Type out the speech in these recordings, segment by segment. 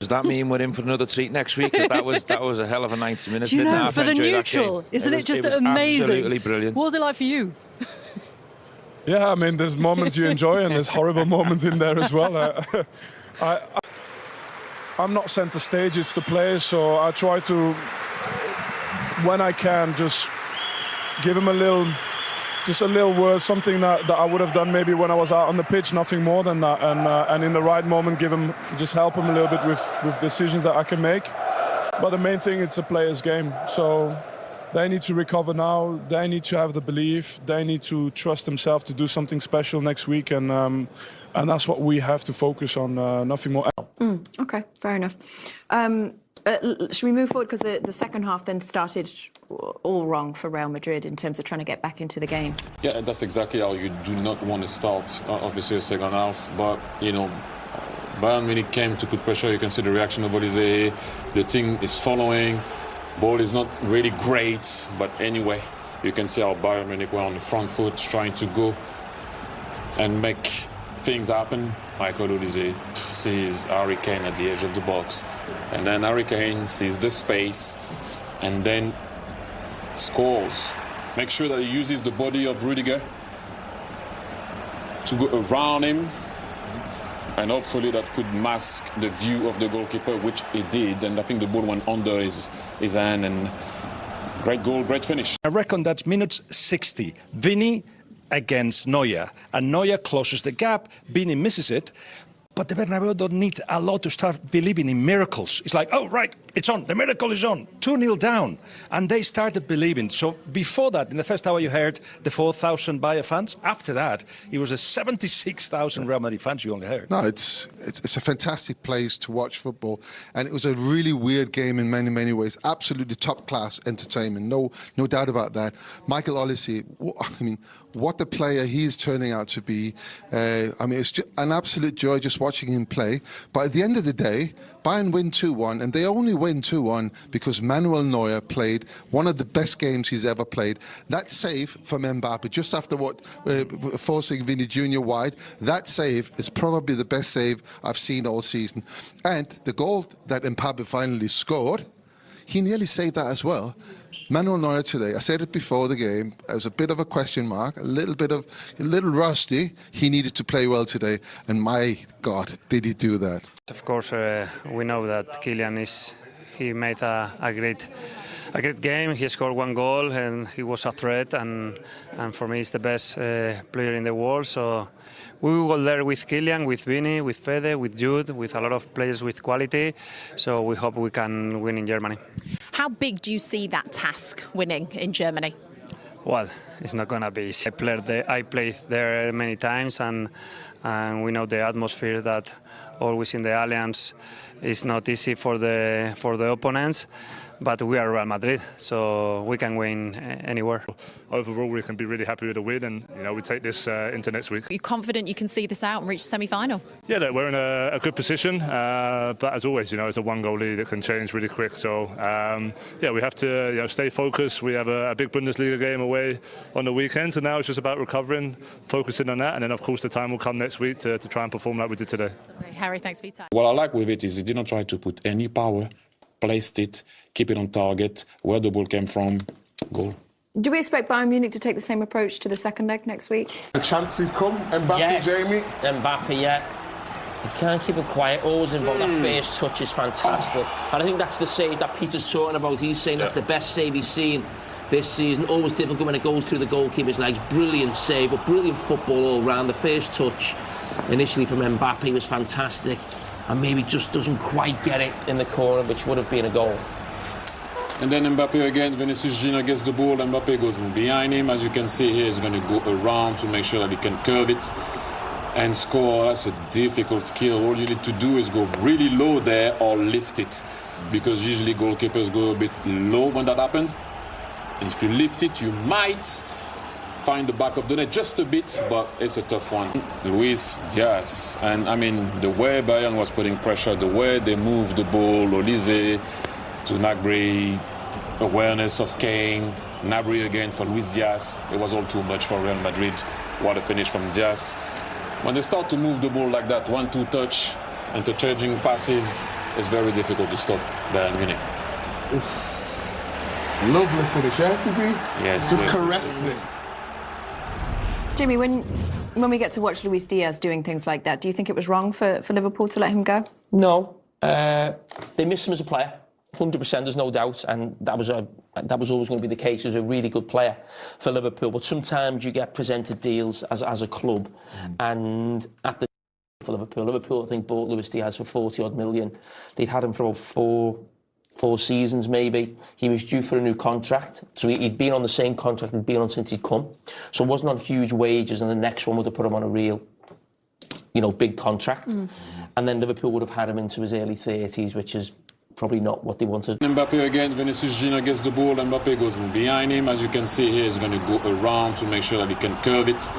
Does that mean we're in for another treat next week? That was a hell of a 90 minutes. Do you know, for the neutral, isn't it just amazing? Absolutely brilliant. What was it like for you? Yeah, I mean, there's moments you enjoy and there's horrible moments in there as well. I'm not centre stages to play, so I try to, when I can, just give him a little word, something that I would have done maybe when I was out on the pitch, nothing more than that. And in the right moment, just help him a little bit with decisions that I can make. But the main thing, it's a player's game. So they need to recover now. They need to have the belief. They need to trust themselves to do something special next week. And that's what we have to focus on, nothing more. Okay, fair enough. Should we move forward? Because the second half then started all wrong for Real Madrid in terms of trying to get back into the game. Yeah, that's exactly how you do not want to start, obviously, the second half. But, you know, Bayern Munich came to put pressure. You can see the reaction of Olise. The team is following. Ball is not really great. But anyway, you can see how Bayern Munich were on the front foot, trying to go and make things happen. Michael Olise sees Harry Kane at the edge of the box. And then Harry Kane sees the space and then scores. Make sure that he uses the body of Rudiger to go around him. And hopefully that could mask the view of the goalkeeper, which it did. And I think the ball went under his hand. And great goal, great finish. I reckon that's minutes 60. Vini against Neuer, and Neuer closes the gap. Vini misses it, but the Bernabeu don't need a lot to start believing in miracles. It's like, oh, right, it's on, the miracle is on, 2-0 down, and they started believing. So before that, in the first hour, you heard the 4,000 Bayern fans. After that, it was a 76,000 Real Madrid fans you only heard. No, it's a fantastic place to watch football, and it was a really weird game in many ways. Absolutely top-class entertainment, no doubt about that. Michael Olise, I mean, what a player he's turning out to be. I mean, it's just an absolute joy just watching him play. But at the end of the day, Bayern win 2-1, and they only win 2-1 because Manuel Neuer played one of the best games he's ever played. That save from Mbappe, just after forcing Vini Jr. wide, that save is probably the best save I've seen all season. And the goal that Mbappe finally scored, he nearly saved that as well. Manuel Neuer today, I said it before the game, it was a bit of a question mark, a little rusty. He needed to play well today, and my God, did he do that? Of course, we know that Kylian he made a great game. He scored one goal, and he was a threat, and for me, he's the best player in the world. So we will go there with Kylian, with Vini, with Fede, with Jude, with a lot of players with quality. So we hope we can win in Germany. How big do you see that task, winning in Germany? Well, it's not going to be easy. I played there many times, and we know the atmosphere that always in the Allianz is not easy for the opponents. But we are Real Madrid, so we can win anywhere. Overall, we can be really happy with the win, and we take this into next week. Are you confident you can see this out and reach the semi-final? Yeah, look, we're in a good position, but as always, it's a one-goal lead that can change really quick. So yeah, we have to stay focused. We have a big Bundesliga game away on the weekend, so now it's just about recovering, focusing on that, and then of course the time will come next week to try and perform like we did today. Okay, Harry, thanks for your time. What I like with it is he did not try to put any power, placed it, keep it on target, where the ball came from, goal. Do we expect Bayern Munich to take the same approach to the second leg next week? The chances come, Mbappe, yes. Jamie. Mbappe, yeah. You can't keep it quiet, always involved. That first touch is fantastic. And I think that's the save that Peter's talking about. He's saying that's the best save he's seen this season. Always difficult when it goes through the goalkeeper's legs. Brilliant save, but brilliant football all round. The first touch initially from Mbappe was fantastic, and maybe just doesn't quite get it in the corner, which would have been a goal. And then Mbappe again, Vinicius Junior gets the ball, Mbappe goes in behind him. As you can see here, he's going to go around to make sure that he can curve it and score. That's a difficult skill. All you need to do is go really low there or lift it, because usually goalkeepers go a bit low when that happens. And if you lift it, you might find the back of the net just a bit, but it's a tough one. Luis Diaz, and I mean, the way Bayern was putting pressure, the way they moved the ball, Olise to Gnabry, awareness of Kane, Gnabry again for Luis Diaz. It was all too much for Real Madrid. What a finish from Diaz. When they start to move the ball like that, 1-2 touch, interchanging passes, it's very difficult to stop Bayern Munich. Lovely finish, Titi? Yes. Just yes, caressed yes. it. Jimmy, when we get to watch Luis Diaz doing things like that, do you think it was wrong for Liverpool to let him go? No. They missed him as a player. 100%, there's no doubt, and that was always going to be the case. He was a really good player for Liverpool, but sometimes you get presented deals as a club, and at the for Liverpool I think bought Luis Diaz for 40-odd million. They'd had him for about four seasons maybe. He was due for a new contract, so he'd been on the same contract he'd been on since he'd come, so it wasn't on huge wages, and the next one would have put him on a real, big contract, and then Liverpool would have had him into his early 30s, which is probably not what they wanted. Mbappe again, Vinicius Junior gets the ball, Mbappe goes in behind him. As you can see here, he's going to go around to make sure that he can curve it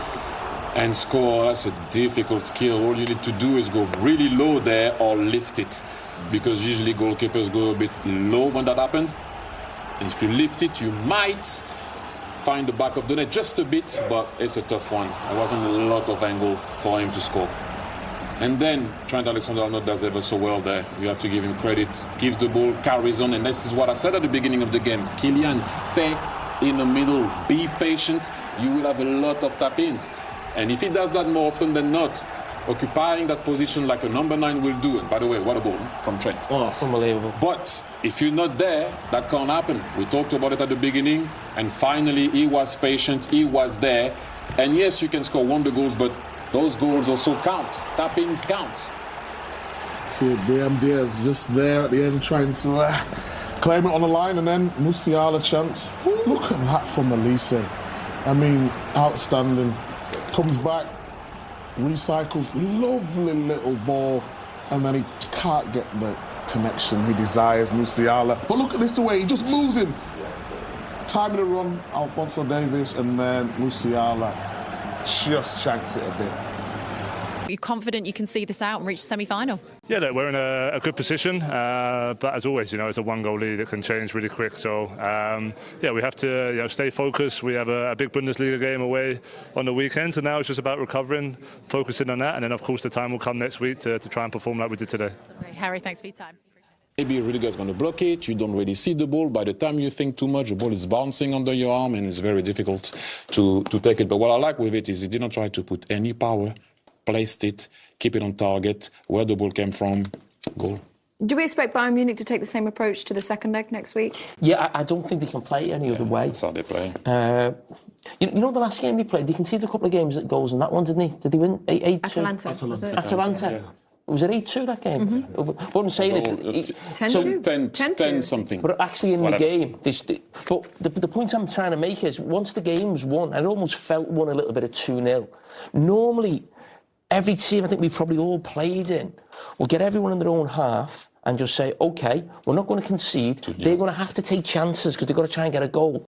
and score. That's a difficult skill. All you need to do is go really low there or lift it, because usually goalkeepers go a bit low when that happens. And if you lift it, you might find the back of the net just a bit, but it's a tough one. There wasn't a lot of angle for him to score. And then Trent Alexander-Arnold does ever so well there. You have to give him credit. Gives the ball, carries on, and this is what I said at the beginning of the game. Kylian, stay in the middle, be patient. You will have a lot of tap-ins. And if he does that more often than not, occupying that position like a number 9 will do. And by the way, what a ball from Trent. Oh, unbelievable. But if you're not there, that can't happen. We talked about it at the beginning, and finally he was patient, he was there. And yes, you can score wonder goals, but those goals also count. Tap-ins count. So Diaz just there at the end trying to claim it on the line, and then Musiala chance. Look at that from Elise. I mean, outstanding. Comes back, recycles, lovely little ball, and then he can't get the connection he desires, Musiala. But look at this, the way he just moves him. Timing the run, Alphonso Davies, and then Musiala just shanks it a bit. Are you confident you can see this out and reach the semi-final? Yeah, look, we're in a good position, but as always, it's a one-goal lead that can change really quick. So, we have to stay focused. We have a big Bundesliga game away on the weekend, so now it's just about recovering, focusing on that, and then, of course, the time will come next week to try and perform like we did today. Harry, thanks for your time. Maybe Rudiger is going to block it. You don't really see the ball. By the time you think too much, the ball is bouncing under your arm, and it's very difficult to take it. But what I like with it is he didn't try to put any power, placed it, keep it on target, where the ball came from, goal. Do we expect Bayern Munich to take the same approach to the second leg next week? Yeah, I don't think they can play any other way. That's how they play. The last game they played, they conceded a couple of goals in that one, didn't they? Did they win 8-2? Atalanta. Yeah. Was it 8-2 that game? What I'm saying is... 10 something. But actually in the game... But the point I'm trying to make is, once the game was won, I almost felt won a little bit of 2-0. Normally, every team I think we've probably all played in will get everyone in their own half and just say, OK, we're not going to concede. They're going to have to take chances because they've got to try and get a goal.